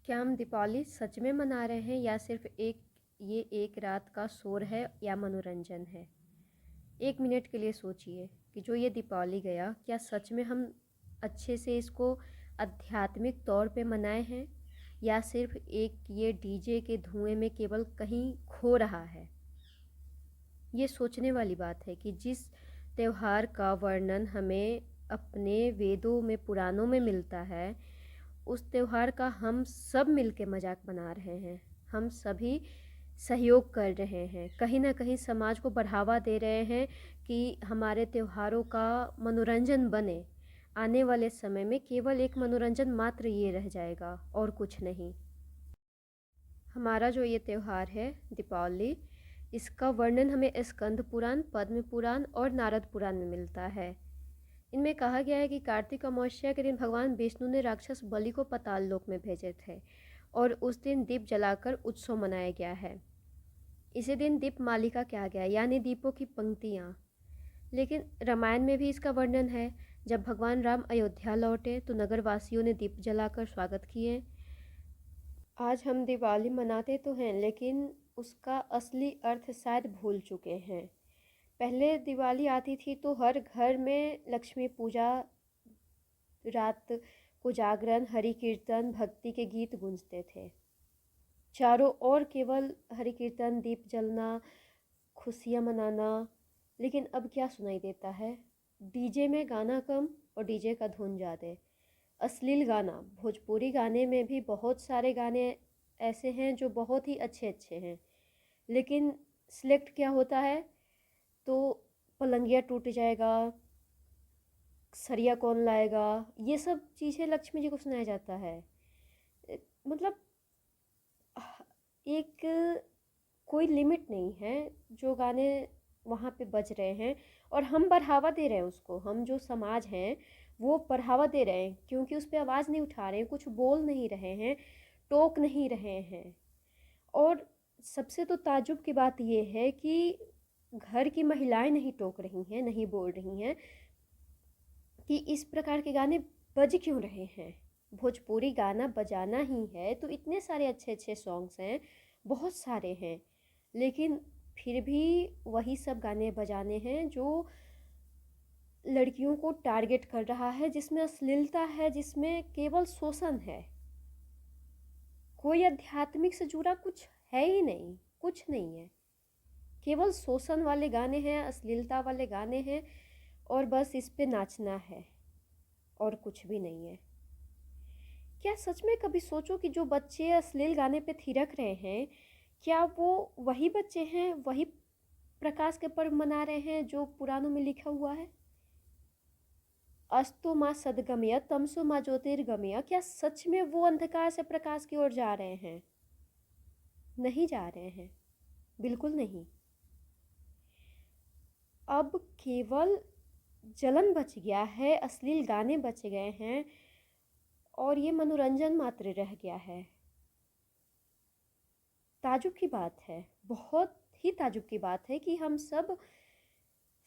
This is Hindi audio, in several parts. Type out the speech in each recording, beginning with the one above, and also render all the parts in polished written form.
क्या हम दीपावली सच में मना रहे हैं या सिर्फ ये एक रात का शोर है या मनोरंजन है? 1 मिनट के लिए सोचिए कि जो ये दीपावली गया, क्या सच में हम अच्छे से इसको आध्यात्मिक तौर पे मनाए हैं या सिर्फ एक ये डीजे के धुएं में केवल कहीं खो रहा है? ये सोचने वाली बात है कि जिस त्योहार का वर्णन हमें अपने वेदों में, पुराणों में मिलता है, उस त्योहार का हम सब मिलके मजाक बना रहे हैं। हम सभी सहयोग कर रहे हैं, कहीं ना कहीं समाज को बढ़ावा दे रहे हैं कि हमारे त्योहारों का मनोरंजन बने। आने वाले समय में केवल एक मनोरंजन मात्र ये रह जाएगा और कुछ नहीं। हमारा जो ये त्यौहार है दीपावली, इसका वर्णन हमें स्कंद पुराण, पद्म पुराण और नारद पुराण में मिलता है। इनमें कहा गया है कि कार्तिक अमावस्या के दिन भगवान विष्णु ने राक्षस बलि को पाताल लोक में भेजे थे और उस दिन दीप जलाकर उत्सव मनाया गया है। इसी दिन दीप मालिका कहा गया, यानी दीपों की पंक्तियाँ। लेकिन रामायण में भी इसका वर्णन है। जब भगवान राम अयोध्या लौटे तो नगरवासियों ने दीप जलाकर स्वागत किए। आज हम दिवाली मनाते तो हैं, लेकिन उसका असली अर्थ शायद भूल चुके हैं। पहले दिवाली आती थी तो हर घर में लक्ष्मी पूजा, रात को जागरण, हरि कीर्तन, भक्ति के गीत गूंजते थे। चारों ओर केवल हरि कीर्तन, दीप जलना, खुशियाँ मनाना। लेकिन अब क्या सुनाई देता है? डीजे में गाना कम और डीजे का धुन ज़्यादा। अश्लील गाना, भोजपुरी गाने में भी बहुत सारे गाने ऐसे हैं जो बहुत ही अच्छे अच्छे हैं, लेकिन सिलेक्ट क्या होता है तो पलंगिया टूट जाएगा, सरिया कौन लाएगा, ये सब चीज़ें लक्ष्मी जी को सुनाया जाता है। मतलब एक कोई लिमिट नहीं है जो गाने वहाँ पे बज रहे हैं, और हम बढ़ावा दे रहे हैं उसको। हम जो समाज हैं वो बढ़ावा दे रहे हैं, क्योंकि उस पर आवाज़ नहीं उठा रहे हैं, कुछ बोल नहीं रहे हैं, टोक नहीं रहे हैं। और सबसे तो ताज्जुब की बात ये है कि घर की महिलाएं नहीं टोक रही हैं, नहीं बोल रही हैं कि इस प्रकार के गाने बज क्यों रहे हैं। भोजपुरी गाना बजाना ही है तो इतने सारे अच्छे अच्छे सॉन्ग्स हैं, बहुत सारे हैं, लेकिन फिर भी वही सब गाने बजाने हैं जो लड़कियों को टारगेट कर रहा है, जिसमें अश्लीलता है, जिसमें केवल शोषण है। कोई आध्यात्मिक से जुड़ा कुछ है ही नहीं, कुछ नहीं है। केवल शोषण वाले गाने हैं, अश्लीलता वाले गाने हैं, और बस इस पे नाचना है और कुछ भी नहीं है। क्या सच में कभी सोचो कि जो बच्चे अश्लील गाने पे थिरक रहे हैं, क्या वो वही बच्चे हैं, वही प्रकाश के पर्व मना रहे हैं जो पुराणों में लिखा हुआ है? अस्तु माँ सदगमय तमसो माँ ज्योतिर्गमय। क्या सच में वो अंधकार से प्रकाश की ओर जा रहे हैं? नहीं जा रहे हैं, बिल्कुल नहीं। अब केवल जलन बच गया है, अश्लील गाने बच गए हैं, और ये मनोरंजन मात्र रह गया है। ताजुब की बात है, बहुत ही ताजुब की बात है कि हम सब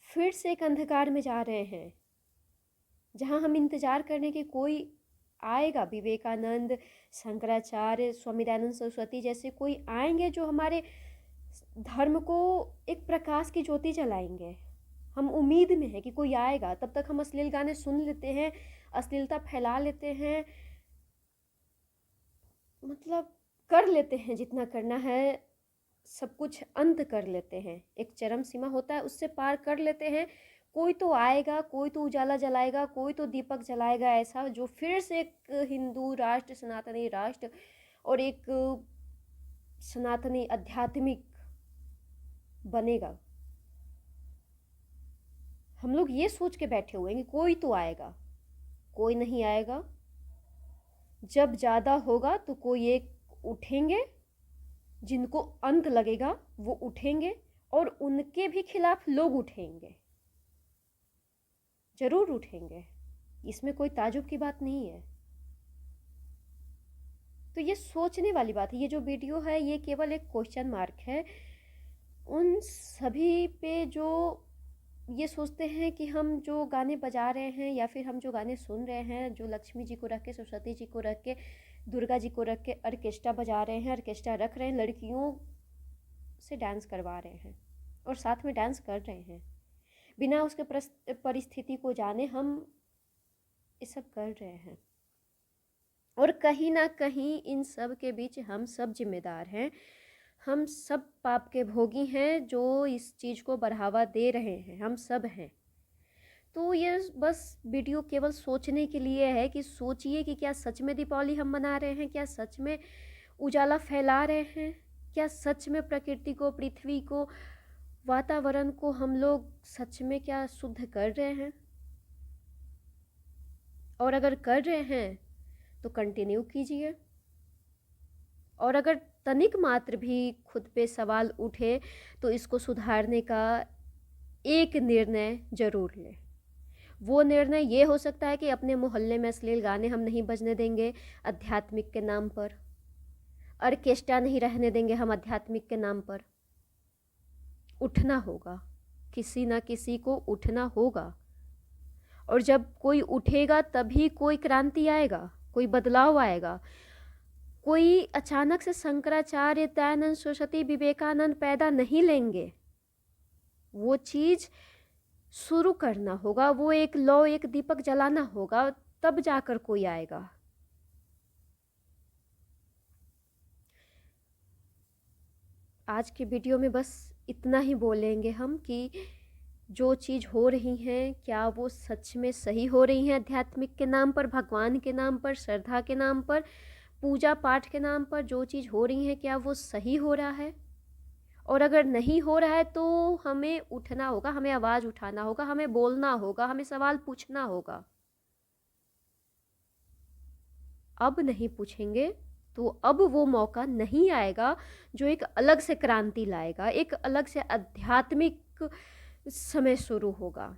फिर से एक अंधकार में जा रहे हैं, जहां हम इंतज़ार करने के कोई आएगा, विवेकानंद, शंकराचार्य, स्वामी दयानंद सरस्वती जैसे कोई आएंगे जो हमारे धर्म को एक प्रकाश की ज्योति जलाएंगे। हम उम्मीद में हैं कि कोई आएगा, तब तक हम अश्लील गाने सुन लेते हैं, अश्लीलता फैला लेते हैं, मतलब कर लेते हैं जितना करना है, सब कुछ अंत कर लेते हैं। एक चरम सीमा होता है, उससे पार कर लेते हैं। कोई तो आएगा, कोई तो उजाला जलाएगा, कोई तो दीपक जलाएगा, ऐसा जो फिर से एक हिंदू राष्ट्र, सनातनी राष्ट्र और एक सनातनी आध्यात्मिक बनेगा। हम लोग ये सोच के बैठे हुए हैं कि कोई तो आएगा, कोई नहीं आएगा। जब ज़्यादा होगा तो कोई एक उठेंगे, जिनको अंत लगेगा वो उठेंगे, और उनके भी खिलाफ लोग उठेंगे, जरूर उठेंगे। इसमें कोई ताजुब की बात नहीं है। तो ये सोचने वाली बात है। ये जो वीडियो है ये केवल एक क्वेश्चन मार्क है उन सभी पे जो ये सोचते हैं कि हम जो गाने बजा रहे हैं या फिर हम जो गाने सुन रहे हैं, जो लक्ष्मी जी को रख के, सरस्वती जी को रख के दुर्गा जी को रख के ऑर्केस्ट्रा बजा रहे हैं, ऑर्केस्ट्रा रख रहे हैं, लड़कियों से डांस करवा रहे हैं और साथ में डांस कर रहे हैं, बिना उसके परिस्थिति को जाने हम ये सब कर रहे हैं। और कहीं ना कहीं इन सब के बीच हम सब जिम्मेदार हैं, हम सब पाप के भोगी हैं जो इस चीज़ को बढ़ावा दे रहे हैं, हम सब हैं। तो ये बस वीडियो केवल सोचने के लिए है कि सोचिए कि क्या सच में दीपावली हम मना रहे हैं, क्या सच में उजाला फैला रहे हैं, क्या सच में प्रकृति को, पृथ्वी को, वातावरण को हम लोग सच में क्या शुद्ध कर रहे हैं। और अगर कर रहे हैं तो कंटिन्यू कीजिए, और अगर तनिक मात्र भी खुद पे सवाल उठे तो इसको सुधारने का एक निर्णय ज़रूर लें। वो निर्णय ये हो सकता है कि अपने मोहल्ले में अश्लील गाने हम नहीं बजने देंगे आध्यात्मिक के नाम पर, ऑर्केस्ट्रा नहीं रहने देंगे हम आध्यात्मिक के नाम पर। उठना होगा, किसी ना किसी को उठना होगा, और जब कोई उठेगा तभी कोई क्रांति आएगा, कोई बदलाव आएगा। कोई अचानक से शंकराचार्य, दयानंद सरस्वती, विवेकानंद पैदा नहीं लेंगे। वो चीज़ शुरू करना होगा, वो एक लौ, एक दीपक जलाना होगा, तब जाकर कोई आएगा। आज के वीडियो में बस इतना ही बोलेंगे हम कि जो चीज़ हो रही हैं क्या वो सच में सही हो रही हैं, आध्यात्मिक के नाम पर, भगवान के नाम पर, श्रद्धा के नाम पर, पूजा पाठ के नाम पर जो चीज़ हो रही है क्या वो सही हो रहा है। और अगर नहीं हो रहा है तो हमें उठना होगा, हमें आवाज़ उठाना होगा, हमें बोलना होगा, हमें सवाल पूछना होगा। अब नहीं पूछेंगे तो अब वो मौका नहीं आएगा जो एक अलग से क्रांति लाएगा, एक अलग से आध्यात्मिक समय शुरू होगा।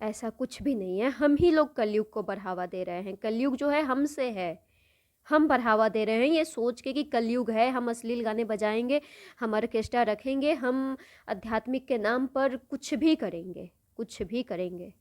ऐसा कुछ भी नहीं है, हम ही लोग कलयुग को बढ़ावा दे रहे हैं। कलयुग जो है हमसे है, हम बढ़ावा दे रहे हैं ये सोच के कि कलयुग है, हम अश्लील गाने बजाएंगे, हम ऑर्केस्ट्रा रखेंगे, हम आध्यात्मिक के नाम पर कुछ भी करेंगे, कुछ भी करेंगे।